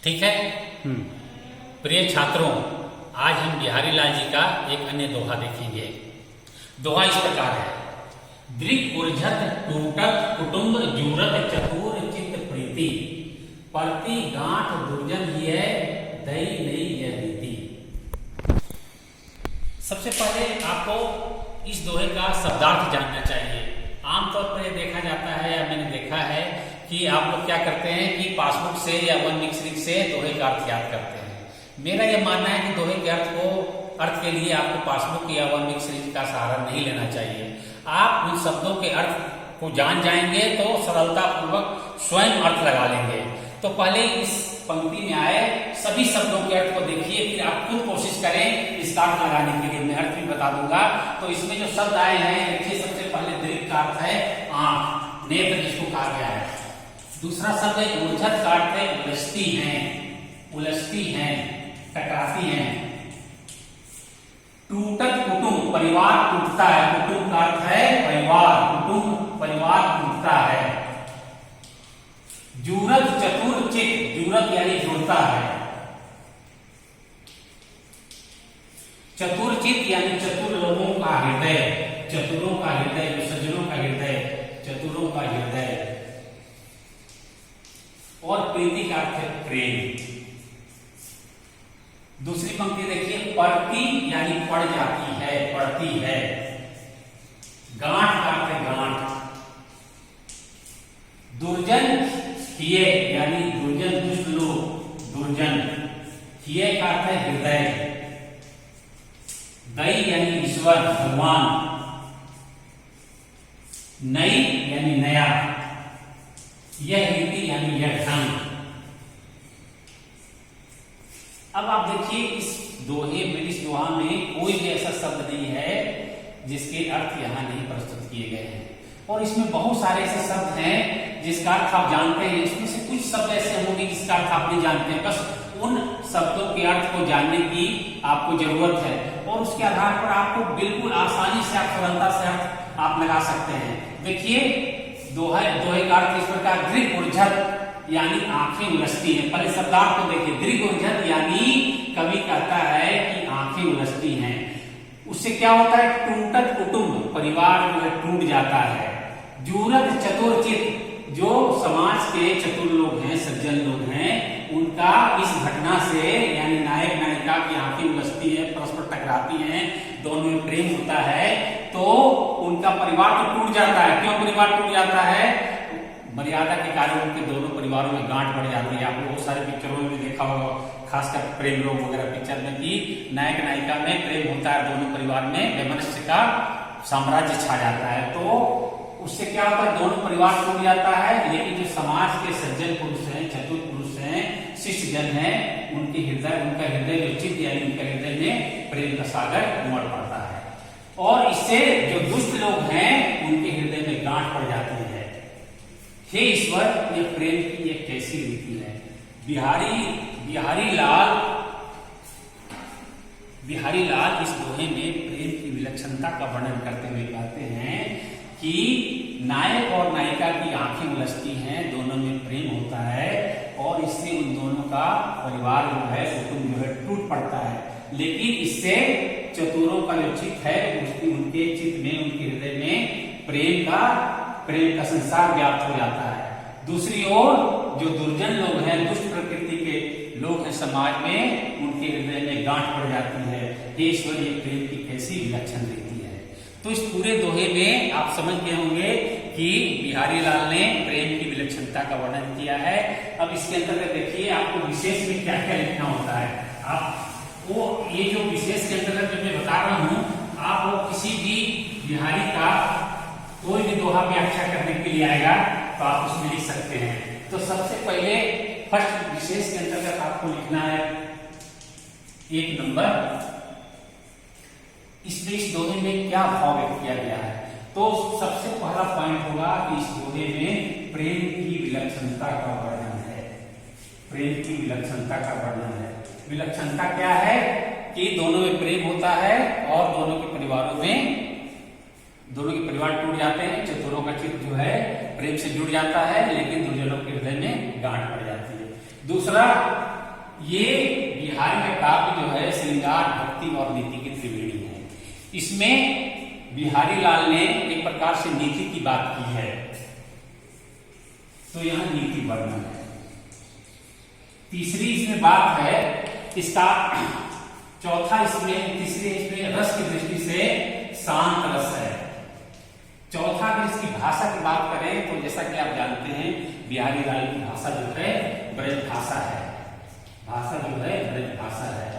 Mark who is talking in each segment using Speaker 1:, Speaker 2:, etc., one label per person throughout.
Speaker 1: ठीक है। प्रिय छात्रों, आज हम बिहारी लाल जी का एक अन्य दोहा देखेंगे। दोहा इस प्रकार है। दृक उर्झत टूटत कुटुंब जूरत चतुर चित्त प्रीति, परति गांठ दुर्जन ये दई नई यह रीति। सबसे पहले आपको इस दोहे का शब्दार्थ जानना चाहिए। आमतौर पर यह देखा जाता है या मैंने देखा है कि आप लोग क्या करते हैं कि पासबुक से या वन मिक्सरिंग से दोहे का अर्थ याद करते हैं। मेरा यह मानना है कि दोहे के अर्थ के लिए आपको पासबुक या वन मिक्सरिंग का सहारा नहीं लेना चाहिए। आप उन शब्दों के अर्थ को जान जाएंगे तो सरलता पूर्वक स्वयं अर्थ लगा लेंगे। तो पहले इस पंक्ति में आए सभी शब्दों के अर्थ को देखिए, फिर आप खुद कोशिश करें इसका अर्थ लगाने के लिए। मैं अर्थ भी बता दूंगा। तो इसमें जो शब्द आए हैं देखिए, सबसे पहले दृक का अर्थ है आंख, नेत्र जिसको कहा गया है। दूसरा शब्द है उर्झत का अर्थ है उलझती हैं, टकराती हैं। टूटत कुटुंब, परिवार टूटता है। कुटुंब का अर्थ है परिवार, कुटुंब परिवार टूटता है। जूरत चतुर चित्त, जूरत यानी जुड़ता है। चतुर चित्त यानी चतुर लोगों का हृदय, चतुरों का हृदय, सज्जनों का हृदय, चतुरों का हृदय। और प्रीति का अर्थ है प्रेम। दूसरी पंक्ति देखिए, पड़ती यानी पड़ जाती है, पड़ती है। गांठ का अर्थ है गांठ। दुर्जन हिये यानी दुर्जन, दुष्ट लोग, दुर्जन। हिये का अर्थ है हृदय। दई यानी ईश्वर, भगवान। नई यानी नया। यह रीति यानी यह ढंग। अब आप देखिए इस दोहा में कोई भी ऐसा शब्द नहीं है जिसके अर्थ यहां नहीं प्रस्तुत किए गए हैं। और इसमें बहुत सारे ऐसे शब्द हैं जिसका अर्थ आप जानते हैं। इसमें से कुछ शब्द ऐसे होंगे जिसका अर्थ आप नहीं जानते हैं। बस उन शब्दों के अर्थ को जानने की आपको जरूरत है और उसके आधार पर आपको बिल्कुल आसानी से, आप सरलता से अर्थ आप लगा सकते हैं। देखिए दोहे का अर्थ इस प्रकार, दृक उर्झत यानी आंखें उलझती हैं। पहले शब्दार्थ को देखिए, दृक उर्झत यानी कवि कहता है कि आंखें उलझती हैं। उससे क्या होता है? टूटत कुटुंब, परिवार जो है टूट जाता है। जूरत चतुर चित्त, जो समाज के चतुर लोग हैं, सज्जन लोग हैं, उनका इस घटना से यानी नायक नायिका की आंखें उलझती है, परस्पर टकराती हैं, दोनों में प्रेम होता है, तो उनका परिवार तो टूट जाता है। क्यों परिवार टूट जाता है? मर्यादा के कारण उनके दोनों परिवारों में गांठ बढ़ जाती है। आपने बहुत सारे पिक्चरों में देखा होगा, खासकर प्रेम रोग वगैरह पिक्चर में, कि नायक नायिका में प्रेम होता है, दोनों परिवार में वैमनस्य का साम्राज्य छा जाता है। तो उससे क्या होता है? दोनों परिवार टूट जाता है। लेकिन जो समाज के सज्जन पुरुष हैं, चतुर पुरुष हैं, शिष्ट जन हैं, उनका हृदय जो चित्त यानी उनके हृदय में प्रेम का सागर उमड़ पड़ता है। और इससे जो दुष्ट लोग हैं उनके हृदय में गांठ पड़ जाती है। हे ईश्वर, ये प्रेम की एक कैसी रीति है। बिहारी लाल इस दोहे में प्रेम की विलक्षणता का वर्णन करते हुए कहते हैं कि नायक और नायिका की आंखें उलझती हैं, दोनों में प्रेम होता है और इससे उन दोनों का परिवार जो है, कुटुंब जो है टूट पड़ता है। लेकिन इससे चतुरों का जो चित्त है, उनके चित्त में, उनके हृदय में प्रेम का संसार व्याप्त हो जाता है। दूसरी ओर जो दुर्जन लोग हैं, दुष्ट प्रकृति के लोग हैं समाज में, उनके हृदय में गांठ पड़ जाती है। ईश्वर, ये प्रेम की कैसी विलक्षण रीति है। तो इस पूरे दोहे में आप समझ गए होंगे कि बिहारी लाल ने प्रेम की विलक्षणता का वर्णन किया है। अब इसके अंतर्गत देखिए आपको विशेष में क्या क्या लिखना होता है। आप वो ये जो विशेष के अंतर्गत जो मैं बता रहा हूं, आप वो किसी भी बिहारी का कोई भी दोहा व्याख्या करने के लिए आएगा तो आप उसमें लिख सकते हैं। तो सबसे पहले फर्स्ट विशेष के अंतर्गत आपको लिखना है 1 नंबर, इसमें इस दोहे में क्या भाव व्यक्त किया गया है। तो सबसे पहला पॉइंट होगा कि इस दोहे में प्रेम की विलक्षणता का वर्णन है। प्रेम की विलक्षणता का वर्णन है। विलक्षणता क्या है? कि दोनों में प्रेम होता है और दोनों के परिवारों में, दोनों के परिवार टूट जाते हैं। चतुरों का चित्त जो है प्रेम से जुड़ जाता है, लेकिन दुर्जनों के हृदय में गांठ पड़ जाती है। दूसरा, ये बिहारी का काव्य जो है श्रृंगार, भक्ति और नीति की त्रिवेणी है। इसमें बिहारी लाल ने एक प्रकार से नीति की बात की है, तो यहां नीति वर्णन है। तीसरी इसमें बात है इसका, चौथा इसमें, तीसरे इसमें रस की दृष्टि से शांत रस है। चौथा अगर इसकी भाषा की बात करें तो जैसा कि आप जानते हैं बिहारी लाल की भाषा जो है ब्रज भाषा है, भाषा जो है ब्रज भाषा है।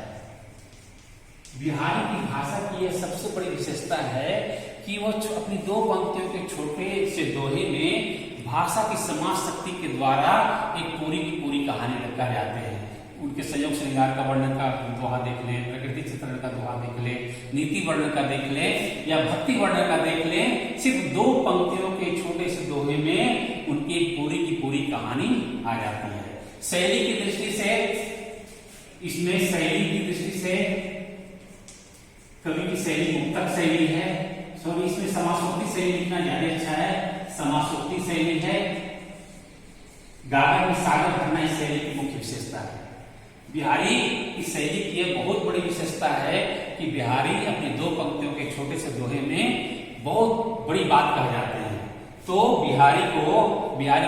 Speaker 1: बिहारी की भाषा की यह सबसे बड़ी विशेषता है कि वो अपनी दो पंक्तियों के छोटे से दोहे में भाषा की समाज शक्ति के द्वारा एक पूरी की पूरी कहानी लेकर जाते हैं। उनके संयोग श्रृंगार का वर्णन का दोहा देख लें, प्रकृति चित्रण का दोहा देख लें, नीति वर्णन का देख लें या भक्ति वर्णन का देख लें, सिर्फ दो पंक्तियों के छोटे से दोहे में उनकी एक पूरी की पूरी कहानी आ जाती है। शैली की दृष्टि से, इसमें शैली की दृष्टि से कवि की शैली मुक्तक शैली है, सॉरी इसमें समासोक्ति शैली लिखना ज्यादा अच्छा है, समासोक्ति शैली है। गागर में सागर भरना इस शैली की मुख्य विशेषता है। बिहारी की शैली की यह बहुत बड़ी विशेषता है कि बिहारी अपनी दो पंक्तियों के छोटे से दोहे में बहुत बड़ी बात कह जाते हैं। तो बिहारी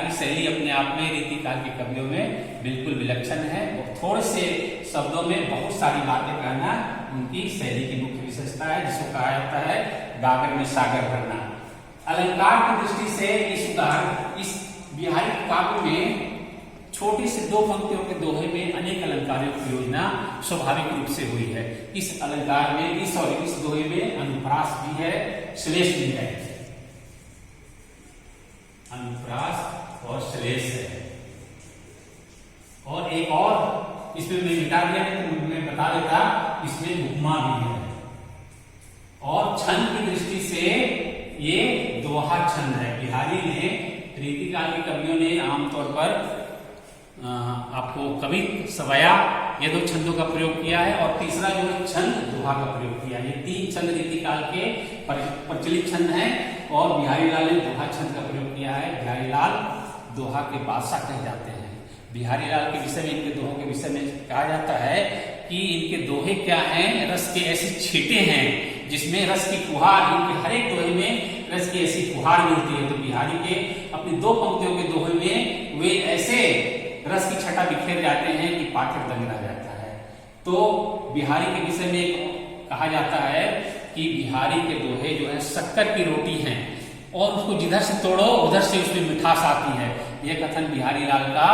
Speaker 1: की शैली अपने आप में रीतिकाल के कवियों में बिल्कुल विलक्षण है और थोड़े से शब्दों में बहुत सारी बातें कहना उनकी शैली की मुख्य विशेषता है, जिसको कहा जाता है गागर में सागर भरना। अलंकार की दृष्टि से इस बिहारी काव्य में छोटी से दो पंक्तियों के दोहे में अनेक अलंकारों की योजना स्वाभाविक रूप से हुई है। इस अलंकार में इस दोहे में अनुप्रास भी है, श्लेष भी है, अनुप्रास और श्लेष है। और एक और इसमें मैं मिटा दिया तो मैं बता देता, इसमें उपमा भी है। और छंद की दृष्टि से ये दोहा छंद है। बिहारी ने, रीतिकाल के कवियों ने आमतौर पर आपको कवि, सवया, ये दो छंदों का प्रयोग किया है और तीसरा जो है छंद दोहा का प्रयोग किया है। ये तीन छंद रीतिकाल के प्रचलित छंद हैं और बिहारी लाल ने दोहा छंद का प्रयोग किया है। बिहारी लाल दोहा के बादशाह कहे जाते हैं। बिहारी लाल के विषय में, इनके दोहों के विषय में कहा जाता है कि इनके दोहे क्या हैं, रस के ऐसे छींटे हैं जिसमें रस की फुहार, इनके हर एक दोहे में रस की ऐसी फुहार मिलती है। तो बिहारी के अपनी दो पंक्तियों के दोहे में वे ऐसे रस की छटा बिखेर जाते हैं कि पाठक दंग रह जाता है। तो बिहारी के विषय में कहा जाता है कि बिहारी के दोहे जो है शक्कर की रोटी हैं और उसको जिधर से तोड़ो उधर से उसमें मिठास आती है। यह कथन बिहारी लाल का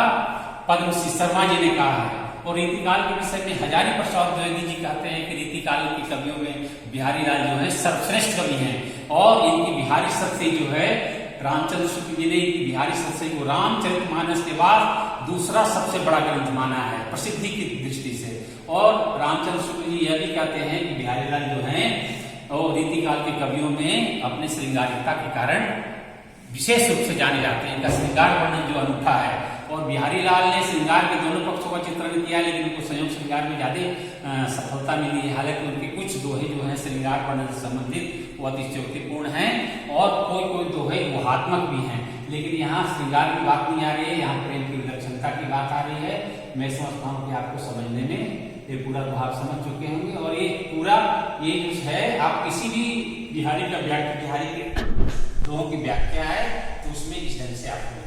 Speaker 1: पद्मश्री शर्मा जी ने कहा है। और रीतिकाल के विषय में हजारी प्रसाद द्विवेदी जी कहते हैं कि रीतिकाल के कवियों में बिहारी लाल जो है सर्वश्रेष्ठ कवि हैं और इनकी बिहारी सत्सई जो है रामचंद्र शुक्ल जी ने इनकी बिहारी सत्सई को रामचरितमानस के बाद दूसरा सबसे बड़ा ग्रंथ माना है प्रसिद्धि की दृष्टि से। और रामचंद्र शुक्ल जी यह भी कहते हैं कि बिहारी लाल जो है और रीतिकाल के कवियों में अपने श्रृंगारिकता के कारण विशेष रूप से जाने जाते हैं। इनका श्रृंगार वर्णन जो अनूठा है और बिहारी लाल ने श्रृंगार के दोनों पक्षों का चित्रण किया, लेकिन उनको संयोग श्रृंगार में ज्यादा सफलता मिली है। हालांकि उनके कुछ दोहे जो हैं श्रृंगार वर्णन से संबंधित वो अतिशयोक्तिपूर्ण हैं और कोई दोहे गुहात्मक भी हैं, लेकिन यहाँ श्रृंगार की बात नहीं आ रही है, यहाँ प्रेम की विलक्षणता की बात आ रही है। मैं समझता हूँ कि आपको समझने में ये पूरा दोहा आप समझ चुके होंगे और ये पूरा ये कुछ है। आप किसी भी बिहारी का बिहारी के दोहों की व्याख्या है तो उसमें इस ढंग से आपको